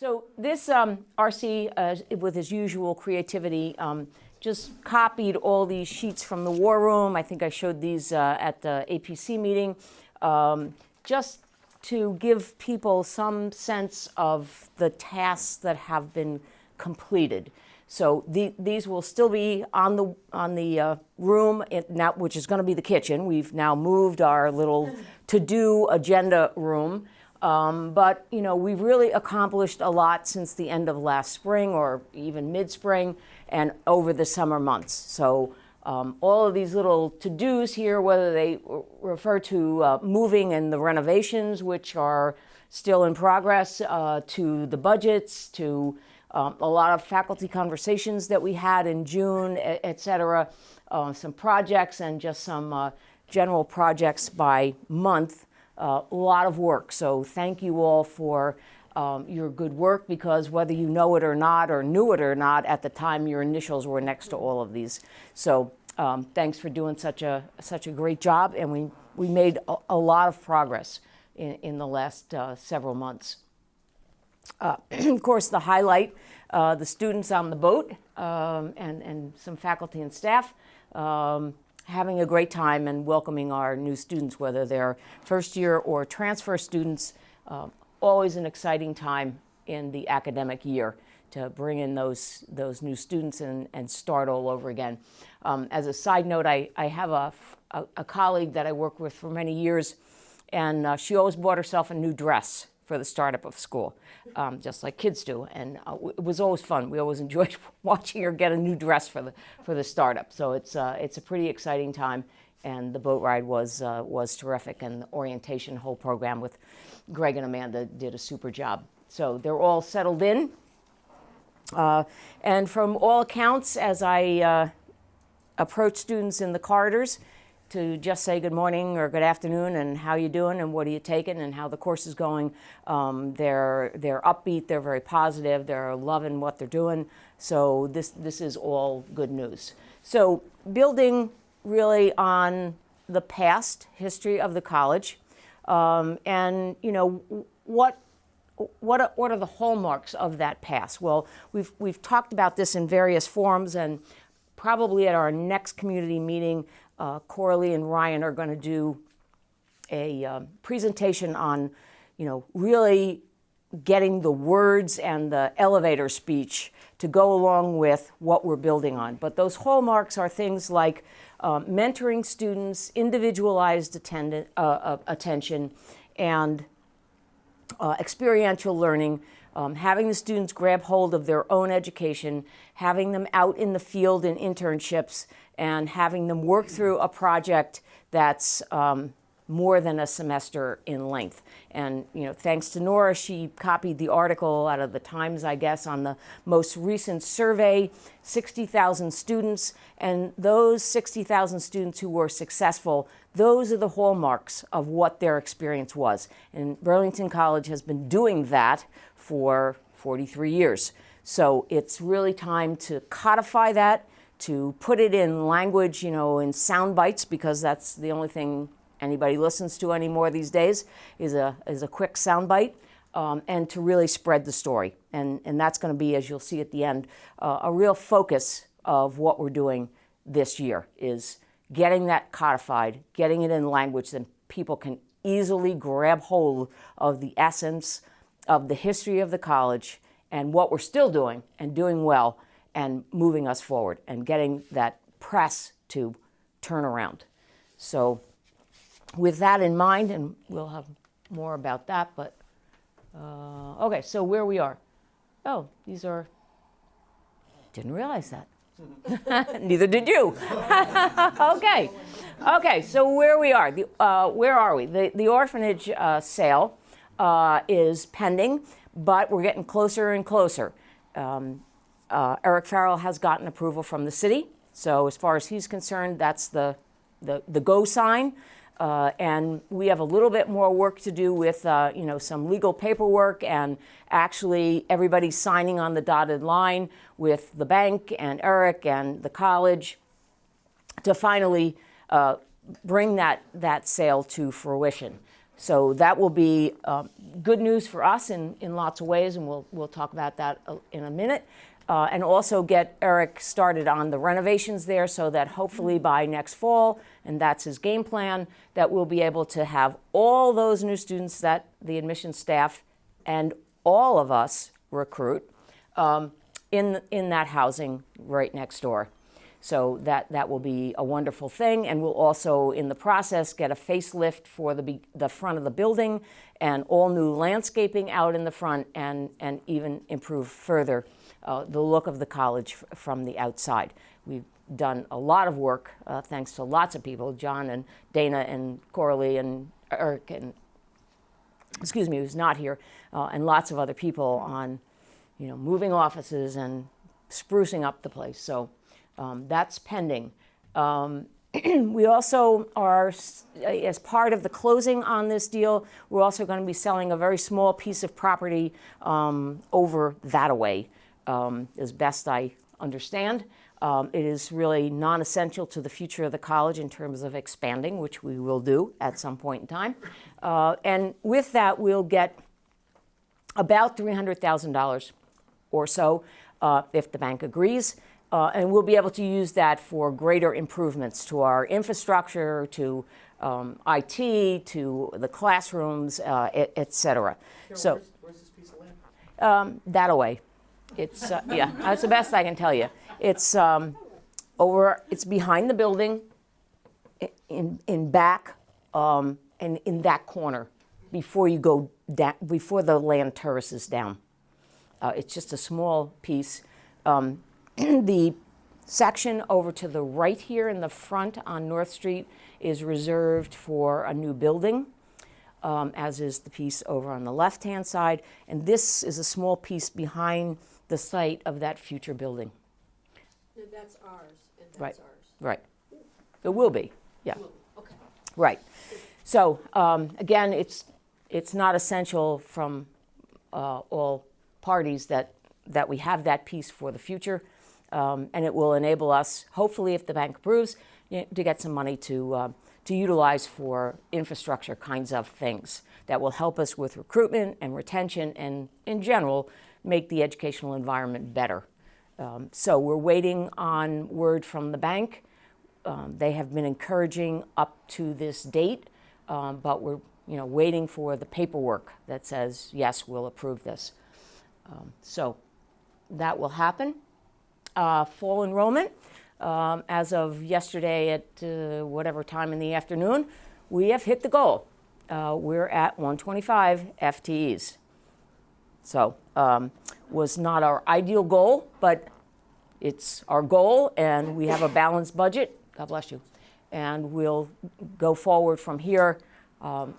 So this RC, with his usual creativity, just copied all these sheets from the war room. I think I showed these at the APC meeting, just to give people some sense of the tasks that have been completed. So these will still be on the room now, which is going to be the kitchen. We've now moved our little to-do agenda room. But, you know, we've really accomplished a lot since the end of last spring or even mid-spring and over the summer months. So all of these little to-dos here, whether they refer to moving and the renovations, which are still in progress, to the budgets, to a lot of faculty conversations that we had in June, et cetera, some projects and just some general projects by month. A lot of work. So thank you all for your good work, because whether you know it or not or knew it or not, at the time your initials were next to all of these. So thanks for doing such a great job, and we made a lot of progress in the last several months. Of course, the highlight, the students on the boat and some faculty and staff. Having a great time and welcoming our new students, whether they're first year or transfer students. Always an exciting time in the academic year to bring in those new students and start all over again. As a side note, I have a colleague that I worked with for many years, and she always bought herself a new dress for the startup of school, just like kids do, and it was always fun. We always enjoyed watching her get a new dress for the startup. So it's a pretty exciting time, and the boat ride was terrific, and the orientation whole program with Greg and Amanda did a super job. So they're all settled in, and from all accounts, as I approach students in the corridors, to just say good morning or good afternoon and how you doing and what are you taking and how the course is going. They're upbeat, they're very positive, they're loving what they're doing. So this is all good news. So building really on the past history of the college, and you know, what are the hallmarks of that past? Well, we've talked about this in various forums, and probably at our next community meeting, Coralie and Ryan are going to do a presentation on, you know, really getting the words and the elevator speech to go along with what we're building on. But those hallmarks are things like mentoring students, individualized attention, and experiential learning, having the students grab hold of their own education, having them out in the field in internships, and having them work through a project that's more than a semester in length. And you know, thanks to Nora, she copied the article out of the Times, I guess, on the most recent survey, 60,000 students, and those 60,000 students who were successful, those are the hallmarks of what their experience was. And Burlington College has been doing that for 43 years. So it's really time to codify that, to put it in language, you know, in sound bites, because that's the only thing anybody listens to anymore these days is a quick sound bite, and to really spread the story. And that's going to be, as you'll see at the end, a real focus of what we're doing this year is getting that codified, getting it in language that people can easily grab hold of the essence of the history of the college and what we're still doing and doing well and moving us forward and getting that press to turn around. So with that in mind, and we'll have more about that, but okay, so where we are. Oh, these are, didn't realize that. Neither did you. Okay, so where we are, where are we? The orphanage sale is pending, but we're getting closer and closer. Eric Farrell has gotten approval from the city, so as far as he's concerned, that's the go sign. And we have a little bit more work to do with you know, some legal paperwork and actually everybody signing on the dotted line with the bank and Eric and the college to finally bring that sale to fruition. So that will be good news for us in lots of ways, and we'll talk about that in a minute. And also get Eric started on the renovations there so that hopefully by next fall, and that's his game plan, that we'll be able to have all those new students that the admissions staff and all of us recruit in that housing right next door. So that will be a wonderful thing, and we'll also, in the process, get a facelift for the front of the building and all new landscaping out in the front, and even improve further the look of the college from the outside. We've done a lot of work, thanks to lots of people, John and Dana and Coralie and Eric and, who's not here, and lots of other people on, moving offices and sprucing up the place. So that's pending. We also are, as part of the closing on this deal, we're also going to be selling a very small piece of property over that-a-way, as best I understand. It is really non-essential to the future of the college in terms of expanding, which we will do at some point in time. And with that, we'll get about $300,000 or so if the bank agrees. And we'll be able to use that for greater improvements to our infrastructure, to IT, to the classrooms, et cetera. So, where's this piece of land? that-a-way. It's yeah, that's the best I can tell you. It's it's behind the building, in back, and in that corner, before you go down, before the land terraces down. It's just a small piece. The section over to the right here in the front on North Street is reserved for a new building, as is the piece over on the left-hand side. And this is a small piece behind the site of that future building. And that's ours, and that's Right. ours. Right. It will be, yeah. Okay. Right. So, again, it's not essential from all parties that we have that piece for the future. And it will enable us, hopefully, if the bank approves, to get some money to utilize for infrastructure kinds of things that will help us with recruitment and retention and, in general, make the educational environment better. So we're waiting on word from the bank. They have been encouraging up to this date, but we're waiting for the paperwork that says, yes, we'll approve this. So that will happen. Fall enrollment, as of yesterday at whatever time in the afternoon, we have hit the goal. We're at 125 FTEs. So, was not our ideal goal, but it's our goal, and we have a balanced budget. God bless you. And we'll go forward from here,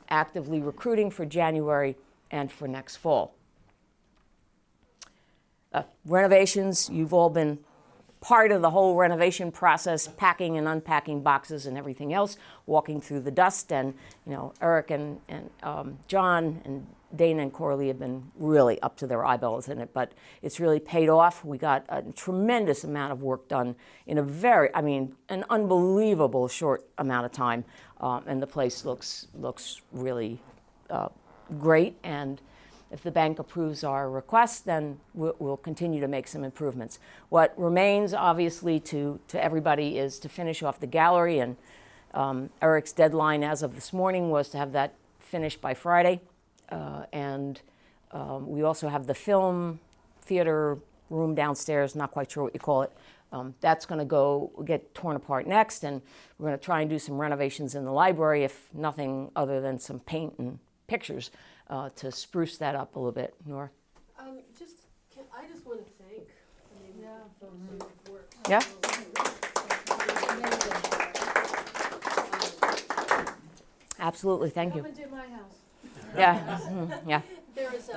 actively recruiting for January and for next fall. Renovations, you've all been part of the whole renovation process, packing and unpacking boxes and everything else, walking through the dust. And, Eric and John and Dana and Coralie have been really up to their eyeballs in it, but it's really paid off. We got a tremendous amount of work done in an unbelievable short amount of time. And the place looks really great. And if the bank approves our request, then we'll continue to make some improvements. What remains, obviously, to everybody is to finish off the gallery. And Eric's deadline as of this morning was to have that finished by Friday. And we also have the film theater room downstairs, not quite sure what you call it. That's going to get torn apart next. And we're going to try and do some renovations in the library, if nothing other than some paint and pictures. To spruce that up a little bit. Nora? I just want to thank folks who've worked. Yeah? Absolutely, thank you. Come into my house. Yeah, yeah. There was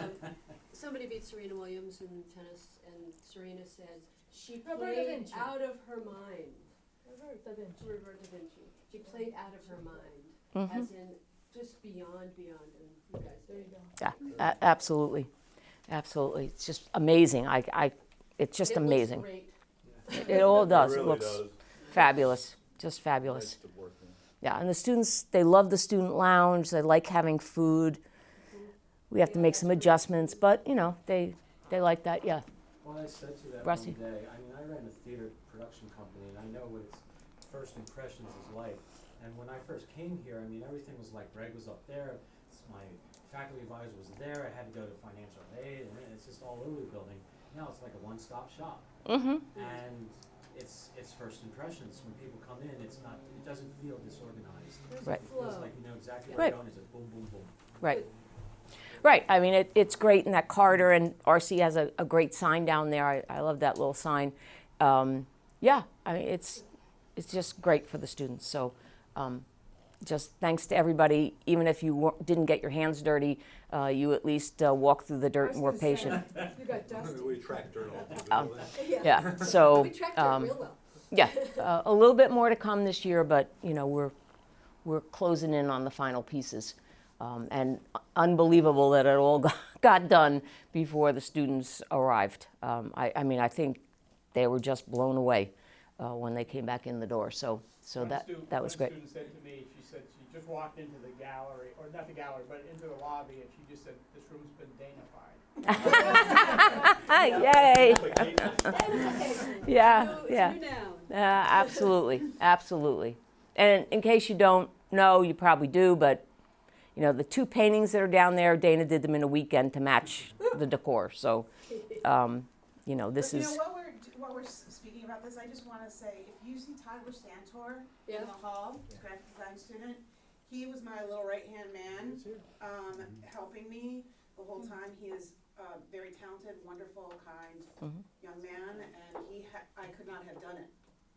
somebody beat Serena Williams in tennis, and Serena said she played out of her mind. Roberta Vinci. She played out of her mind, as in just beyond, and you guys, there you go. Yeah, absolutely. It's just amazing. It's just amazing. Looks great. It all does. It It really looks does. fabulous. Just fabulous. Nice to work Yeah, and the students, they love the student lounge, they like having food. We have to make some adjustments, but, you know, they like that, yeah. Well, I said to that Rusty? one day, I mean, I ran a theater production company, and I know what its first impressions is like. And when I first came here, I mean, everything was like, Greg was up there, my faculty advisor was there, I had to go to financial aid, and it's just all over the building. Now it's like a one-stop shop. Mm-hmm. And it's first impressions. When people come in, it doesn't feel disorganized. Right. It feels like you know exactly Right. where you're going. It's a boom, boom, boom. Right. Right. I mean, it's great in that corridor, and RC has a great sign down there. I love that little sign. Yeah, I mean, it's just great for the students. So just thanks to everybody. Even if you didn't get your hands dirty, you at least walked through the dirt and were patient. You got dusty. We track dirt off the building. Yeah. So We tracked it real well. yeah, a little bit more to come this year, but you know we're closing in on the final pieces. And unbelievable that it all got done before the students arrived. I mean, I think they were just blown away when they came back in the door. So that was great. One student said to me, she said she just walked into the gallery, or not the gallery, but into the lobby, and she just said, "This room's been Danified." Yay! Yeah, So yeah. it's you now. Absolutely, absolutely. And in case you don't know, you probably do, but you know, the two paintings that are down there, Dana did them in a weekend to match the decor. So, you know, this But, is. You know, while we're speaking about this, I just want to say, if you see Tyler Santor Yeah. in the hall, graphic design student, he was my little right-hand man, helping me the whole time. He is a very talented, wonderful, kind young man, and I could not have done it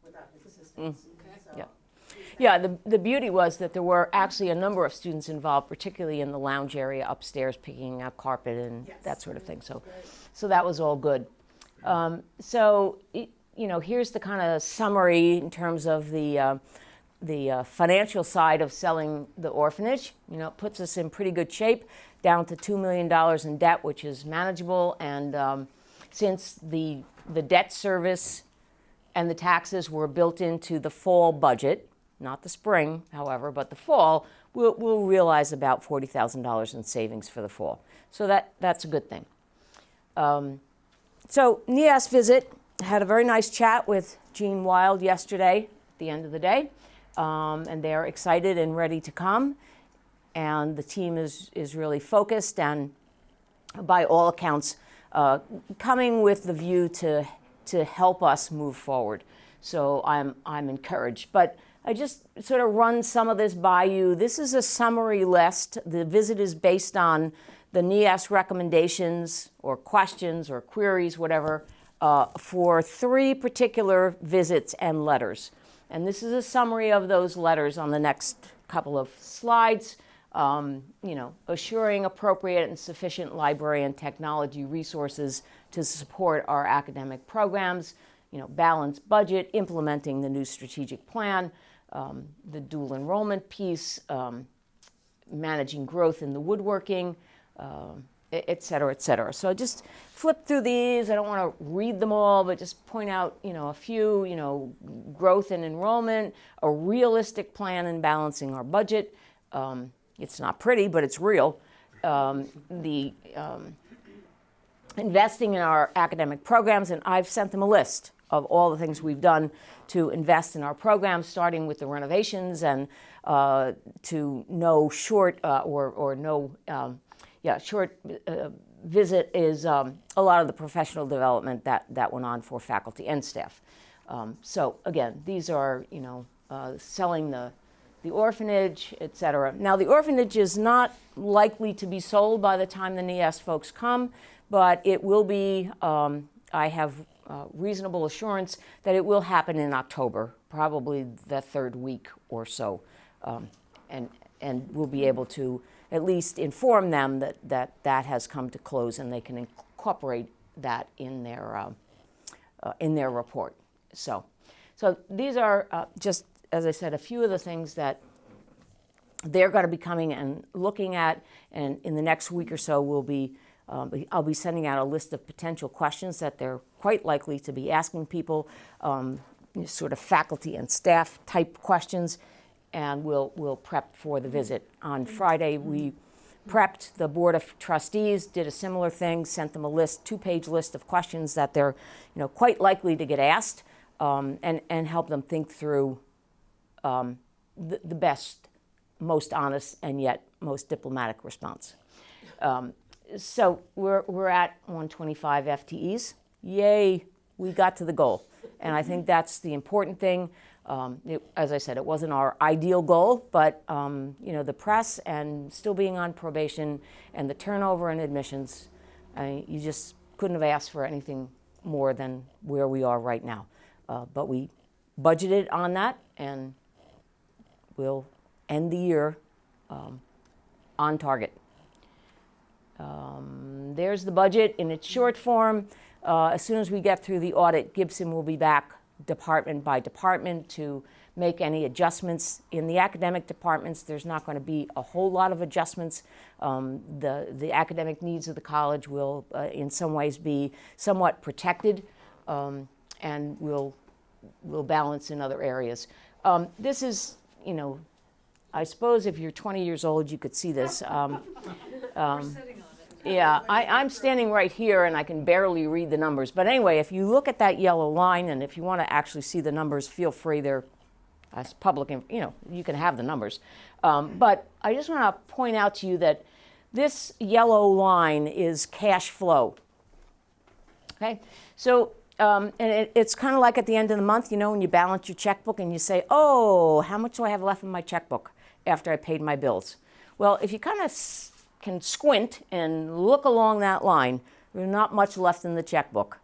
without his assistance. Okay. So, Yeah. please thank Yeah, him. the beauty was that there were actually a number of students involved, particularly in the lounge area upstairs, picking out carpet and Yes. that sort of thing. So, Great. so that was all good. You know, here's the kind of summary in terms of the financial side of selling the orphanage. You know, it puts us in pretty good shape, down to $2 million in debt, which is manageable. And since the debt service and the taxes were built into the fall budget, not the spring, however, but the fall, we'll realize about $40,000 in savings for the fall. So that's a good thing. So NIAS visit, had a very nice chat with Gene Wild yesterday at the end of the day, and they're excited and ready to come. And the team is really focused and, by all accounts, coming with the view to help us move forward. So I'm encouraged. But I just sort of run some of this by you. This is a summary list. The visit is based on the NIAS recommendations or questions or queries, whatever, for 3 particular visits and letters. And this is a summary of those letters on the next couple of slides. You know, assuring appropriate and sufficient library and technology resources to support our academic programs, you know, balanced budget, implementing the new strategic plan, the dual enrollment piece, managing growth in the woodworking, et cetera, et cetera. So I just flip through these. I don't want to read them all, but just point out, you know, a few, you know, growth in enrollment, a realistic plan in balancing our budget. It's not pretty, but it's real. Investing in our academic programs, and I've sent them a list of all the things we've done to invest in our programs, starting with the renovations and to no short short visit is a lot of the professional development that went on for faculty and staff. So again, these are, you know, selling the orphanage, et cetera. Now, the orphanage is not likely to be sold by the time the NIAS folks come, but it will be, I have reasonable assurance that it will happen in October, probably the 3rd week or so. And we'll be able to at least inform them that has come to close, and they can incorporate that in their report. So these are just, as I said, a few of the things that they're going to be coming and looking at, and in the next week or so I'll be sending out a list of potential questions that they're quite likely to be asking people, sort of faculty and staff type questions, and we'll prep for the visit. On Friday, we prepped the Board of Trustees, did a similar thing, sent them a list, 2-page list of questions that they're quite likely to get asked, and help them think through the best, most honest, and yet most diplomatic response. So we're at 125 FTEs. Yay, we got to the goal. And I think that's the important thing. As I said, it wasn't our ideal goal, but the press and still being on probation and the turnover in admissions, you just couldn't have asked for anything more than where we are right now. But we budgeted on that, and we'll end the year on target. There's the budget in its short form. As soon as we get through the audit, Gibson will be back department by department to make any adjustments. In the academic departments, there's not going to be a whole lot of adjustments. The academic needs of the college will, in some ways, be somewhat protected, and will balance in other areas. This is, I suppose if you're 20 years old, you could see this. Yeah, I'm standing right here and I can barely read the numbers. But anyway, if you look at that yellow line, and if you want to actually see the numbers, feel free. They're as public, you can have the numbers. But I just want to point out to you that this yellow line is cash flow. Okay, so and it's kind of like at the end of the month, when you balance your checkbook and you say, oh, how much do I have left in my checkbook after I paid my bills? Well, if you kind of can squint and look along that line, there's not much left in the checkbook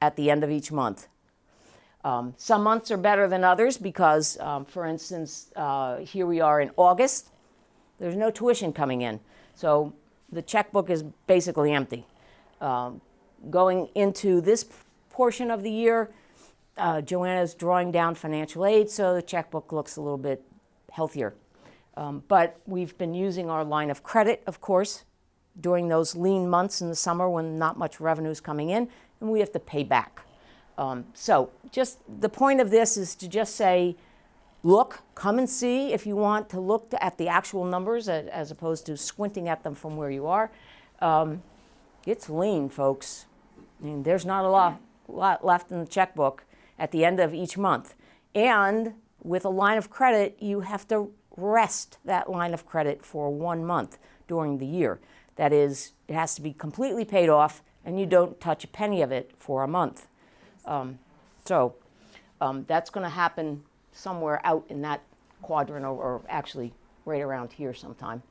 at the end of each month. Some months are better than others because, for instance, here we are in August. There's no tuition coming in, so the checkbook is basically empty. Going into this portion of the year, Joanna's drawing down financial aid, so the checkbook looks a little bit healthier. But we've been using our line of credit, of course, during those lean months in the summer when not much revenue is coming in, and we have to pay back. So just the point of this is to just say, look, come and see if you want to look at the actual numbers as opposed to squinting at them from where you are. It's lean, folks. I mean, there's not a lot left in the checkbook at the end of each month. And with a line of credit, you have to rest that line of credit for 1 month during the year. That is, it has to be completely paid off, and you don't touch a penny of it for a month. So that's going to happen somewhere out in that quadrant, or actually right around here sometime.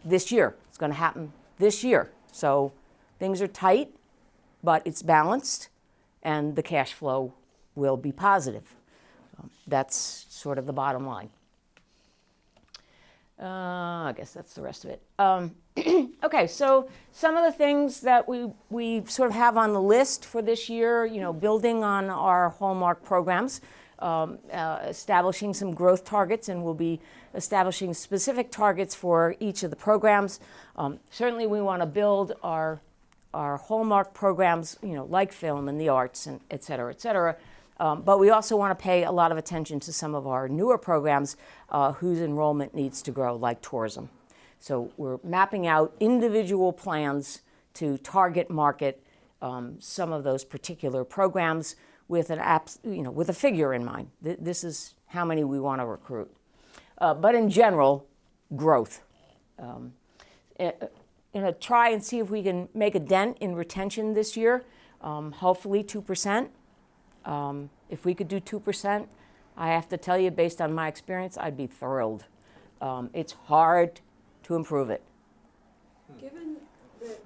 This year, it's going to happen this year. So things are tight, but it's balanced, and the cash flow will be positive. That's sort of the bottom line. I guess that's the rest of it. Okay, so some of the things that we sort of have on the list for this year, building on our hallmark programs, establishing some growth targets, and we'll be establishing specific targets for each of the programs. Certainly we want to build our hallmark programs, like film and the arts, and et cetera, et cetera. But we also want to pay a lot of attention to some of our newer programs whose enrollment needs to grow, like tourism. So we're mapping out individual plans to target market some of those particular programs with with a figure in mind. This is how many we want to recruit. But in general, growth. Try and see if we can make a dent in retention this year. Hopefully 2%. If we could do 2%, I have to tell you, based on my experience, I'd be thrilled. It's hard to improve it. Given that,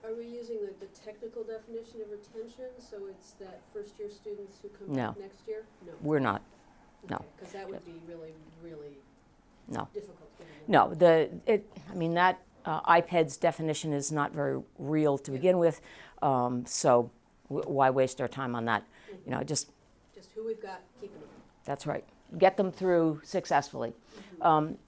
are we using the technical definition of retention, so it's that first-year students who come back next year? No. We're not. No. Because that would be really, really difficult. No, that IPED's definition is not very real to begin with, so why waste our time on that? Just who we've got, keeping them. That's right. Get them through successfully. And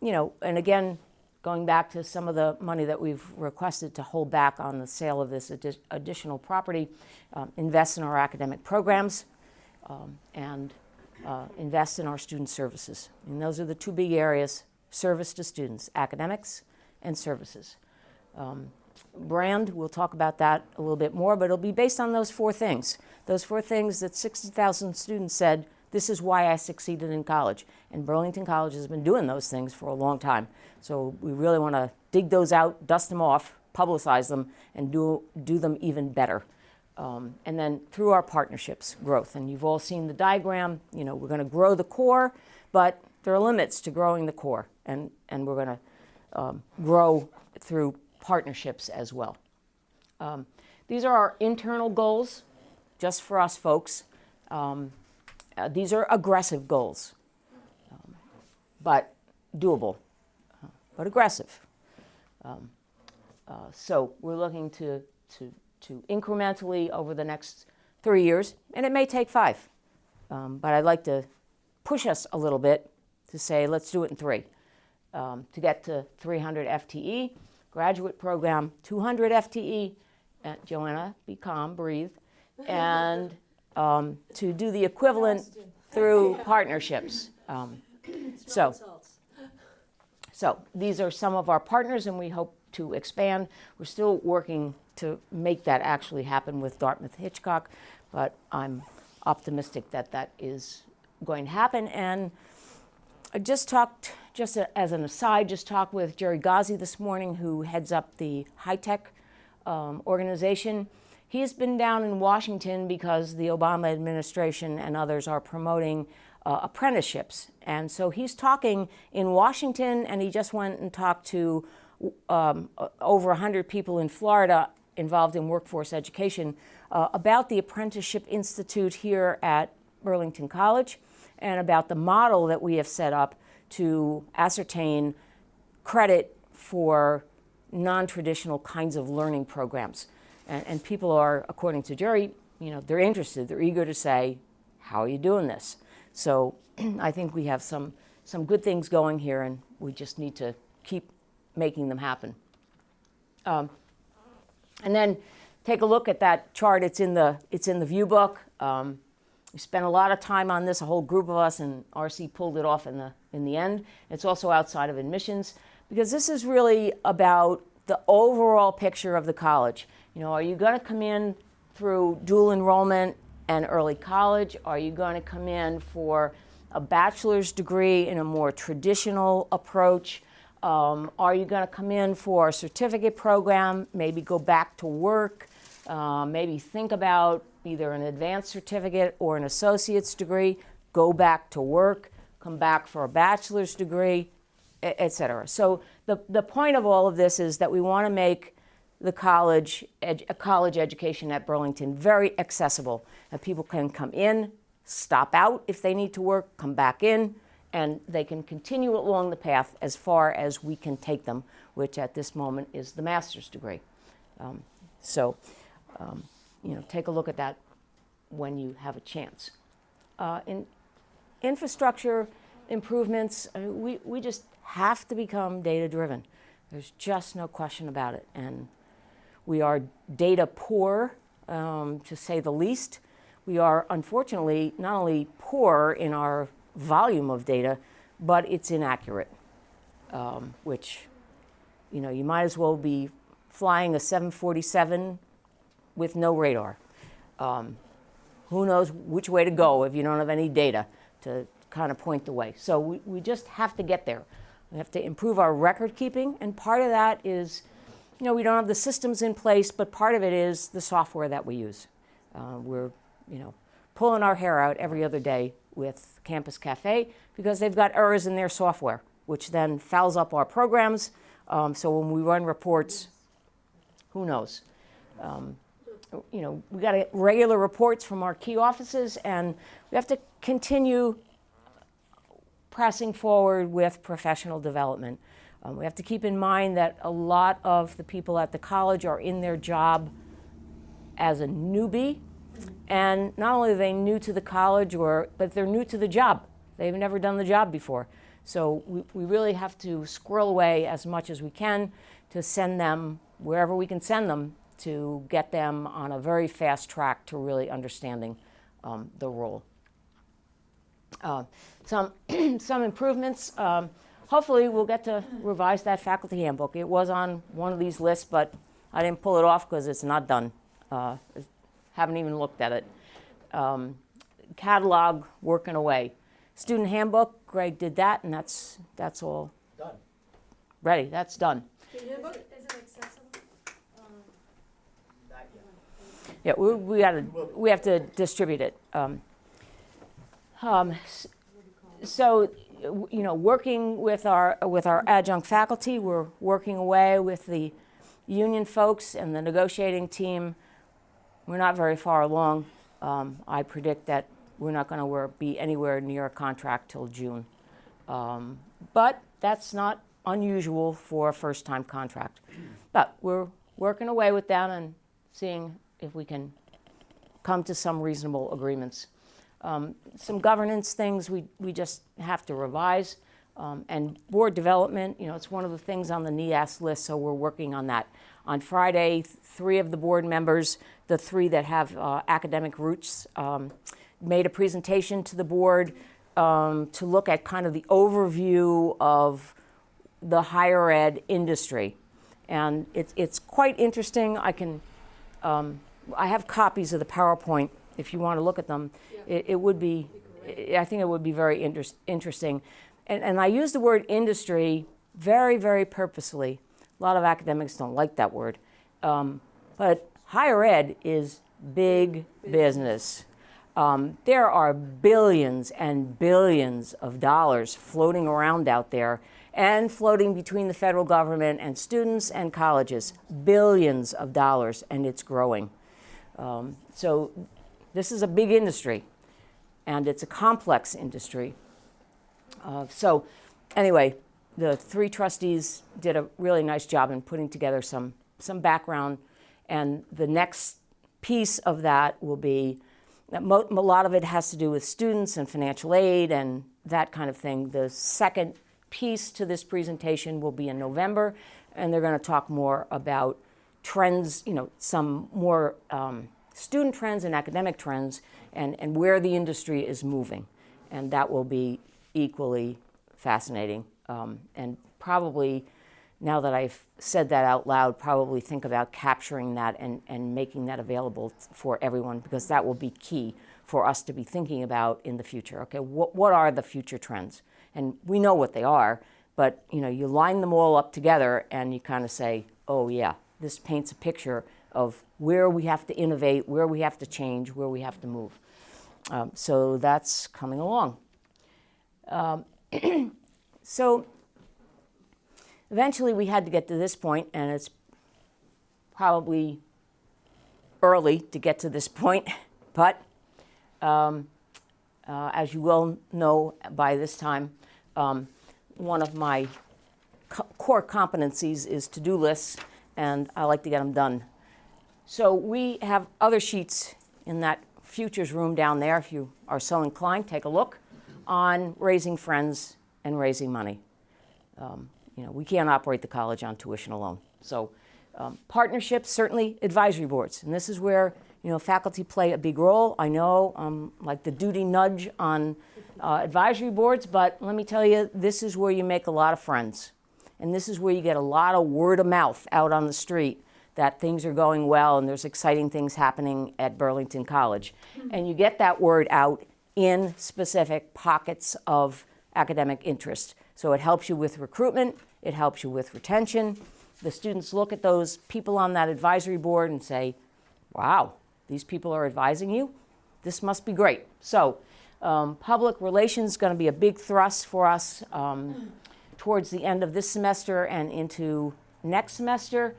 again, going back to some of the money that we've requested to hold back on the sale of this additional property, invest in our academic programs, and invest in our student services. And those are the two big areas: service to students, academics and services. Brand, we'll talk about that a little bit more, but it'll be based on those four things. Those four things that 60,000 students said, this is why I succeeded in college. And Burlington College has been doing those things for a long time. So we really want to dig those out, dust them off, publicize them, and do them even better. And then through our partnerships, growth. And you've all seen the diagram. You know, we're going to grow the core, but there are limits to growing the core. And we're going to grow through partnerships as well. These are our internal goals, just for us folks. These are aggressive goals, but doable, but aggressive. So we're looking to incrementally over the next 3 years, and it may take 5, but I'd like to push us a little bit to say, let's do it in 3. To get to 300 FTE, graduate program, 200 FTE, Joanna, be calm, breathe, and to do the equivalent through partnerships. So these are some of our partners, and we hope to expand. We're still working to make that actually happen with Dartmouth Hitchcock, but I'm optimistic that that is going to happen. And I just talked, just as an aside, with Jerry Ghazi this morning, who heads up the high-tech organization. He's been down in Washington because the Obama administration and others are promoting apprenticeships. And so he's talking in Washington, and he just went and talked to over 100 people in Florida involved in workforce education about the Apprenticeship Institute here at Burlington College, and about the model that we have set up to ascertain credit for non-traditional kinds of learning programs. And people are, according to Jerry, you know, they're interested, they're eager to say, how are you doing this? So I think we have some good things going here, and we just need to keep making them happen. And then take a look at that chart. It's in the view book. We spent a lot of time on this, a whole group of us, and RC pulled it off in the end. It's also outside of admissions, because this is really about the overall picture of the college. You know, are you going to come in through dual enrollment and early college? Are you going to come in for a bachelor's degree in a more traditional approach? Are you going to come in for a certificate program, maybe go back to work, maybe think about either an advanced certificate or an associate's degree, go back to work, come back for a bachelor's degree, et cetera. So the point of all of this is that we want to make the college education at Burlington very accessible, and people can come in, stop out if they need to work, come back in, and they can continue along the path as far as we can take them, which at this moment is the master's degree. You know, take a look at that when you have a chance. In infrastructure improvements, we just have to become data-driven. There's just no question about it. And we are data poor, to say the least. We are, unfortunately, not only poor in our volume of data, but it's inaccurate, which, you know, you might as well be flying a 747 with no radar. Who knows which way to go if you don't have any data to kind of point the way. So we just have to get there. We have to improve our record keeping, and part of that is, you know, we don't have the systems in place, but part of it is the software that we use. We're, you know, pulling our hair out every other day with Campus Cafe because they've got errors in their software, which then fouls up our programs. So when we run reports, who knows? You know, we got to get regular reports from our key offices, and we have to continue pressing forward with professional development. We have to keep in mind that a lot of the people at the college are in their job as a newbie, and not only are they new to the college, but they're new to the job. They've never done the job before. So we really have to squirrel away as much as we can to send them wherever we can send them, to get them on a very fast track to really understanding the role. Some some improvements. Hopefully, we'll get to revise that faculty handbook. It was on one of these lists, but I didn't pull it off because it's not done. Haven't even looked at it. Catalog, working away. Student handbook, Greg did that, and that's all Done. ready. That's done. Is it accessible? Not yet. Yeah, we have to distribute it. So, working with our adjunct faculty, we're working away with the union folks and the negotiating team. We're not very far along. I predict that we're not going to be anywhere near a contract till June. But that's not unusual for a first-time contract. But we're working away with them and seeing if we can come to some reasonable agreements. Some governance things we just have to revise. And board development, it's one of the things on the NEAS list, so we're working on that. On Friday, 3 of the board members, the 3 that have academic roots, made a presentation to the board to look at kind of the overview of the higher ed industry. And it's quite interesting. I have copies of the PowerPoint if you want to look at them. Yeah. It would be, I think it would be very interesting. And I use the word industry very, very purposely. A lot of academics don't like that word. But higher ed is big business. There are billions and billions of dollars floating around out there and floating between the federal government and students and colleges. Billions of dollars, and it's growing. So this is a big industry, and it's a complex industry. So anyway, the 3 trustees did a really nice job in putting together some background, and the next piece of that will be, a lot of it has to do with students and financial aid and that kind of thing. The second piece to this presentation will be in November, and they're going to talk more about trends, some more student trends and academic trends, and where the industry is moving. And that will be equally fascinating. And probably, now that I've said that out loud, probably think about capturing that and making that available for everyone, because that will be key for us to be thinking about in the future. Okay, what are the future trends? And we know what they are, but you line them all up together and you kind of say, oh yeah, this paints a picture of where we have to innovate, where we have to change, where we have to move. So that's coming along. So eventually we had to get to this point, and it's probably early to get to this point, but as you well know by this time, one of my core competencies is to-do lists, and I like to get them done. So we have other sheets in that futures room down there. If you are so inclined, take a look on raising friends and raising money. We can't operate the college on tuition alone. So partnerships, certainly advisory boards. And this is where faculty play a big role. I know like the duty nudge on advisory boards, but let me tell you, this is where you make a lot of friends. And this is where you get a lot of word of mouth out on the street that things are going well and there's exciting things happening at Burlington College. And you get that word out in specific pockets of academic interest. So it helps you with recruitment, it helps you with retention. The students look at those people on that advisory board and say, wow, these people are advising you? This must be great. So public relations is going to be a big thrust for us towards the end of this semester and into next semester.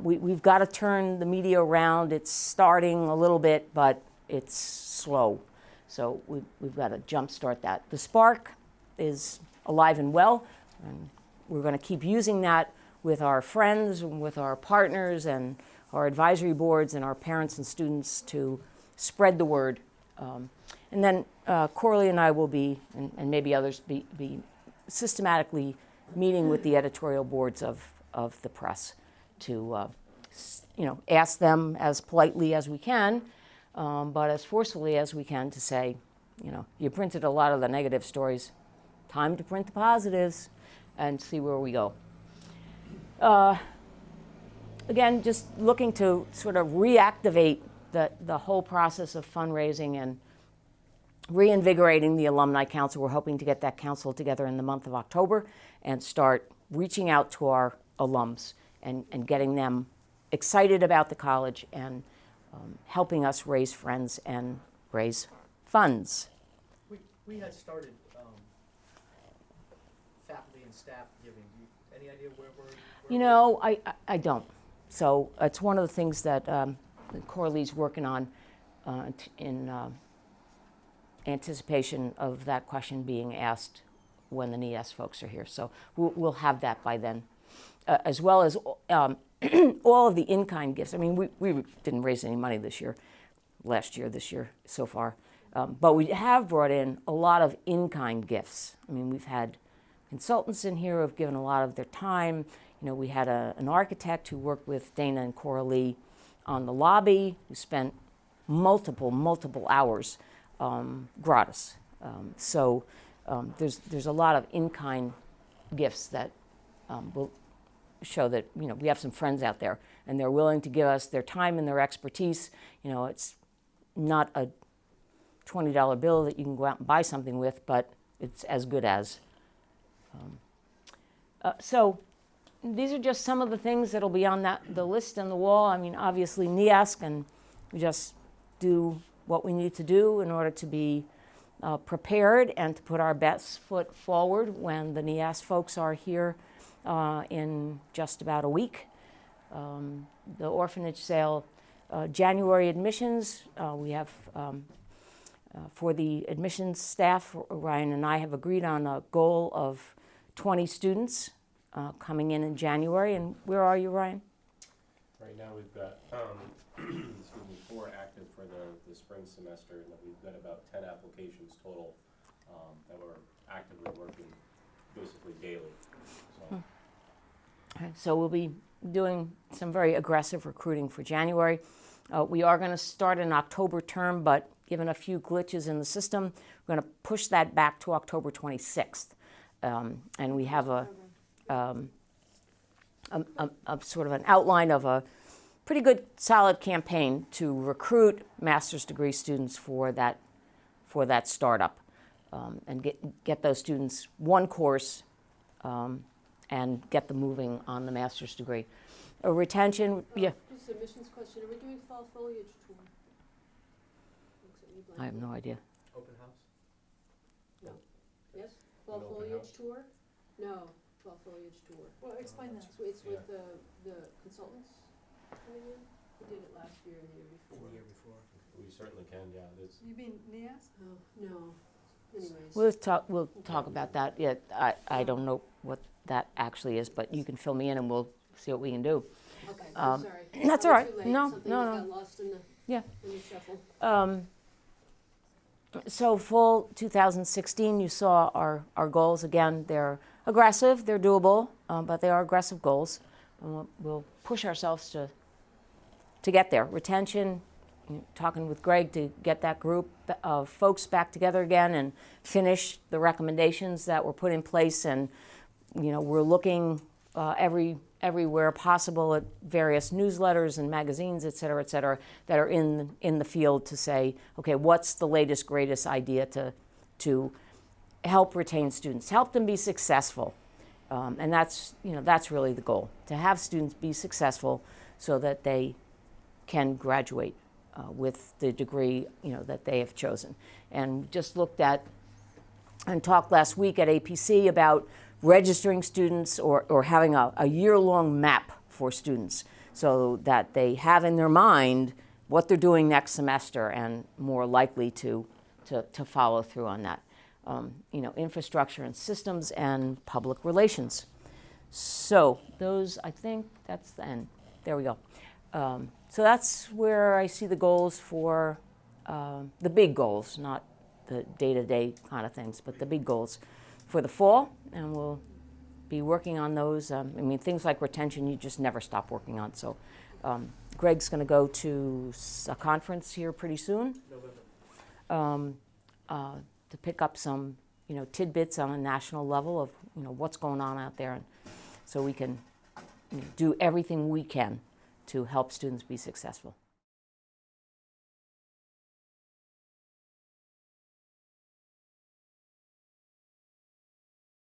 We've got to turn the media around. It's starting a little bit, but it's slow. So we've got to jumpstart that. The spark is alive and well, and we're going to keep using that with our friends, and with our partners, and our advisory boards, and our parents and students to spread the word. And then Coralie and I will be, and maybe others, be systematically meeting with the editorial boards of the press to ask them as politely as we can, but as forcefully as we can to say, You printed a lot of the negative stories. Time to print the positives and see where we go. Again, just looking to sort of reactivate the whole process of fundraising and reinvigorating the Alumni Council. We're hoping to get that council together in the month of October and start reaching out to our alums and getting them excited about the college and helping us raise friends and raise funds. We had started faculty and staff giving. Any idea where we're? I don't. So it's one of the things that Corley's working on in anticipation of that question being asked when the NEAS folks are here. So we'll have that by then, as well as all of the in-kind gifts. I mean, we didn't raise any money this year, this year so far. But we have brought in a lot of in-kind gifts. I mean, we've had consultants in here who have given a lot of their time. We had an architect who worked with Dana and Coralie on the lobby, who spent multiple hours gratis. So there's a lot of in-kind gifts that will show that we have some friends out there, and they're willing to give us their time and their expertise. It's not a $20 bill that you can go out and buy something with, but it's as good as. So these are just some of the things that'll be on the list on the wall. I mean, obviously NEASC, and we just do what we need to do in order to be prepared and to put our best foot forward when the NEAS folks are here in just about a week. The orphanage sale, January admissions, we have for the admissions staff, Ryan and I have agreed on a goal of 20 students coming in January. And where are you, Ryan? Right now we've got 4 active for the spring semester, and we've got about 10 applications total that we're actively working basically daily. So. Okay, so we'll be doing some very aggressive recruiting for January. We are going to start an October term, but given a few glitches in the system, we're going to push that back to October 26th. And we have a sort of an outline of a pretty good, solid campaign to recruit master's degree students for that startup, and get those students one course and get them moving on the master's degree. Retention, yeah. Just a admissions question. Are we doing fall foliage tour? I have no idea. Open house? No. Yes? Fall An open foliage house? tour? No, fall foliage tour. Well, explain that. So it's with the consultants coming in? We did it last year and the year before. The year before. We certainly can, yeah. You mean NEAS? Oh, no. Anyways. We'll talk about that. Yeah, I don't know what that actually is, but you can fill me in and we'll see what we can do. Okay, I'm sorry. That's Probably all right. too late. No, Something no, that no. got lost in the Yeah. shuffle. So full 2016, you saw our goals. Again, they're aggressive, they're doable, but they are aggressive goals. And we'll push ourselves to get there. Retention, talking with Greg to get that group of folks back together again and finish the recommendations that were put in place. And we're looking everywhere possible at various newsletters and magazines, et cetera, that are in the field to say, okay, what's the latest, greatest idea to help retain students, help them be successful. And that's really the goal, to have students be successful so that they can graduate with the degree that they have chosen. And just looked at and talked last week at APC about registering students or having a year-long map for students so that they have in their mind what they're doing next semester and more likely to follow through on that. Infrastructure and systems and public relations. So those, I think that's the end. There we go. So that's where I see the goals for the big goals, not the day-to-day kind of things, but the big goals for the fall, and we'll be working on those. Things like retention, you just never stop working on. So Greg's going to go to a conference here pretty soon. November. to pick up some, tidbits on a national level of, what's going on out there, and so we can do everything we can to help students be successful.